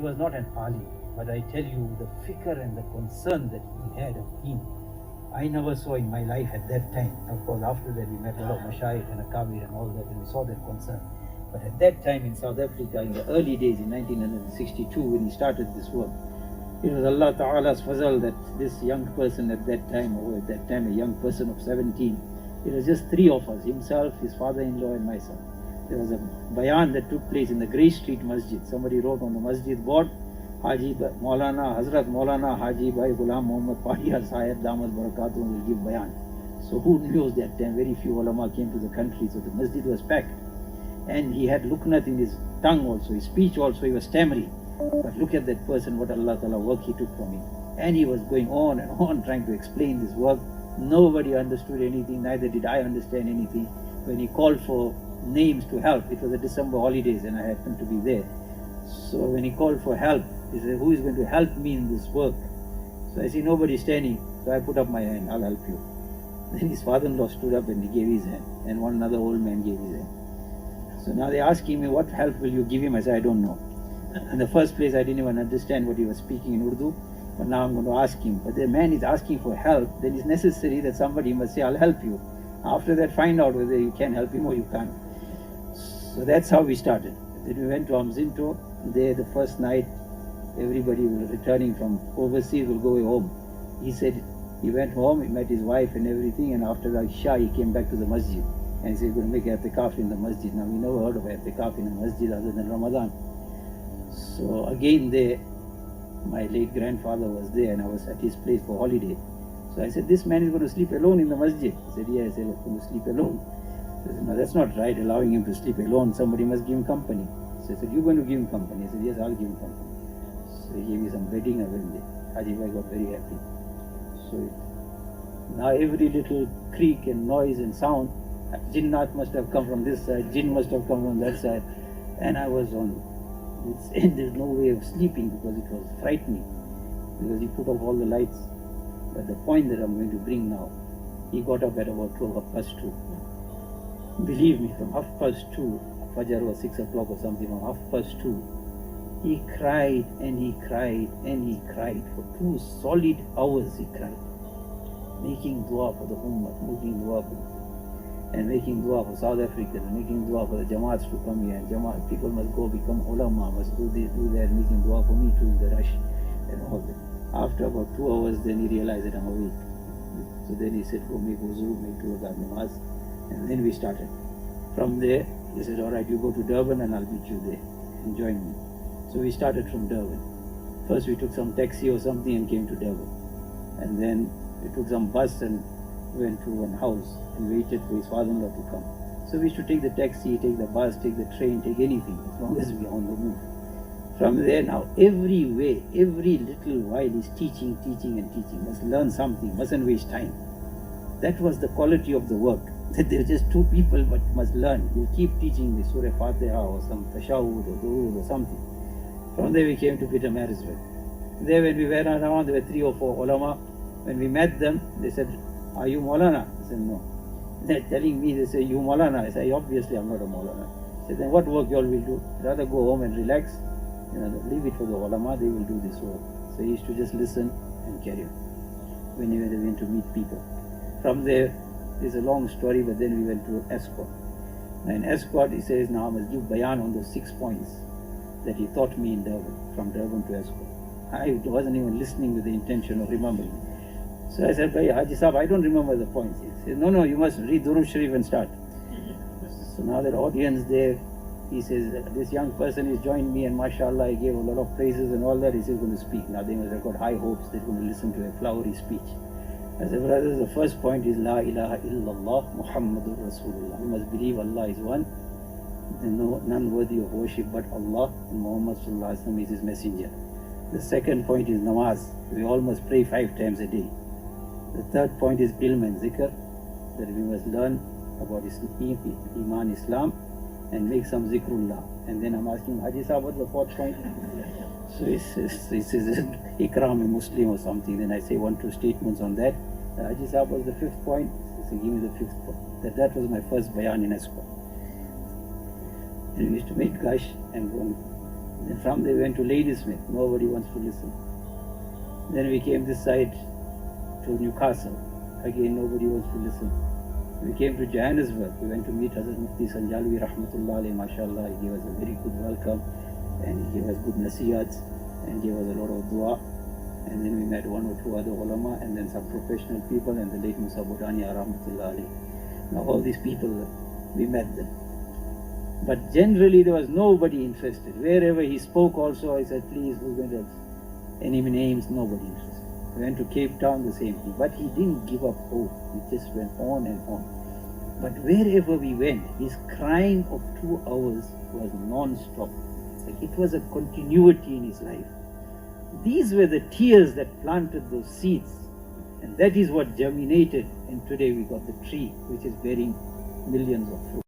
was not an alim, but I tell you the fikr and the concern that he had of deen, I never saw in my life at that time. Of course, after that we met a lot of mashayikh and akabir and all that, and we saw that concern. But at that time in South Africa, in the early days, in 1962, when he started this work, it was Allah Ta'ala's fazal that this young person at that time, or at that time a young person of 17, it was just three of us, himself, his father-in-law and myself. There was a bayan that took place in the Grey Street Masjid. Somebody wrote on the masjid board, Hajee Maulana, Hazrat Maulana Hajee Bhai Padia Sahib Damas Barakatuh will give bayan. So who knew that time? Very few ulama came to the country, so the masjid was packed. And he had luknat in his tongue also, his speech also, he was stammering. But look at that person, what Allah Ta'ala work he took from him. And he was going on and on trying to explain this work. Nobody understood anything, neither did I understand anything. When he called for names to help, it was the December holidays and I happened to be there. So when he called for help, he said, who is going to help me in this work? So I see nobody standing, so I put up my hand, I'll help you. Then his father-in-law stood up and he gave his hand, and one another old man gave his hand. So now they're asking me, what help will you give him? I said, I don't know. In the first place, I didn't even understand what he was speaking in Urdu, but now I'm going to ask him. But the man is asking for help, then it's necessary that somebody must say, I'll help you. After that, find out whether you can help him or you can't. So that's how we started. Then we went to Amzinto. There, the first night, everybody was returning from overseas will go home. He said he went home, he met his wife and everything, and after the Isha, he came back to the masjid. And he said, he's going to make i'tikaf in the masjid. Now, we never heard of i'tikaf in a masjid other than Ramadan. So again there, my late grandfather was there and I was at his place for holiday. So I said, this man is going to sleep alone in the masjid. He said, yeah. I said, he's going to sleep alone. I said, no, that's not right, allowing him to sleep alone. Somebody must give him company. So I said, you're going to give him company? I said, yes, I'll give him company. So he gave me some bedding. I went there. Hajee Bhai got very happy. So now every little creak and noise and sound, Jinnat must have come from this side, Jinn must have come from that side. And I was on its end. There's no way of sleeping because it was frightening. Because he put off all the lights. But the point that I'm going to bring now, he got up at about 2:30. Believe me, from 2:30, Fajr was 6 o'clock or something, from 2:30, he cried and he cried and he cried. For 2 solid hours he cried. Making dua for the Ummah, making dua for and making dua for South Africans, making dua for the Jamaats to come here, and Jamaat people must go become ulama, must do this, do that, making dua for me to the rush and all that. After about 2 hours, then he realized that I'm awake. So then he said, go make wuzu, make 2 rakat namaz, and then we started. From there, he said, all right, you go to Durban and I'll meet you there and join me. So we started from Durban. First we took some taxi or something and came to Durban. And then we took some bus and went to one house and waited for his father-in-law to come. So we used to take the taxi, take the bus, take the train, take anything, as long as we are on the move. From there now, every way, every little while he's teaching, teaching and teaching. Must learn something, mustn't waste time. That was the quality of the work. That there are just 2 people but must learn. He'll keep teaching the Surah Fatiha or some Tashahud or Durood or something. From there we came to Peter Marisburg. There when we went around, there were 3 or 4 ulama. When we met them, they said, are you Maulana? I said, no. They're telling me, they say, you Maulana? I say, obviously I'm not a Maulana. I said, then what work you all will do? Rather go home and relax. Leave it for the ulama, they will do this work. So he used to just listen and carry on whenever they went to meet people. From there, it's a long story, but then we went to Escort. Now in Escort, he says, now I must give bayan on those 6 points that he taught me in Durban, from Durban to Escort. I wasn't even listening with the intention of remembering. So I said, Bhai, Haji Sahib, I don't remember the points. He said, no, you must read Durud Sharif and start. So now that audience there, he says, this young person has joined me and mashallah, he gave a lot of praises and all that. He says, going to speak. Now they must have got high hopes, they're going to listen to a flowery speech. I said, brothers, the first point is La ilaha illallah Muhammadur Rasulullah. We must believe Allah is one, and none worthy of worship but Allah, and Muhammad sallallahu alaihi wasallam is his messenger. The second point is namaz. We all must pray 5 times a day. The third point is ilm and zikr, that we must learn about Iman, Islam, and make some zikrullah. And then I'm asking Haji Sahib, what's the 4th point? So he says Ikram a Muslim or something. Then I say 1, 2 statements on that. Haji Sahib, was the 5th point? He said, give me the 5th point. That was my first bayan in Escort. And we used to make gush and go Then from there we went to Ladysmith. Nobody wants to listen. Then we came this side to Newcastle. Again, nobody wants to listen. We came to Johannesburg. We went to meet Hazrat Mufti Sanjalvi Rahmatullah alayhi, mashallah. He gave us a very good welcome and he gave us good nasihats and gave us a lot of dua. And then we met one or two other ulama and then some professional people and the late Musa Budania Rahmatullah alayhi. Now all these people, we met them. But generally there was nobody interested. Wherever he spoke also, I said, please, who's going to any names? Nobody interested. We went to Cape Town, the same thing. But he didn't give up hope. He just went on and on. But wherever we went, his crying of 2 hours was non-stop. Like it was a continuity in his life. These were the tears that planted those seeds. And that is what germinated. And today we got the tree, which is bearing millions of fruit.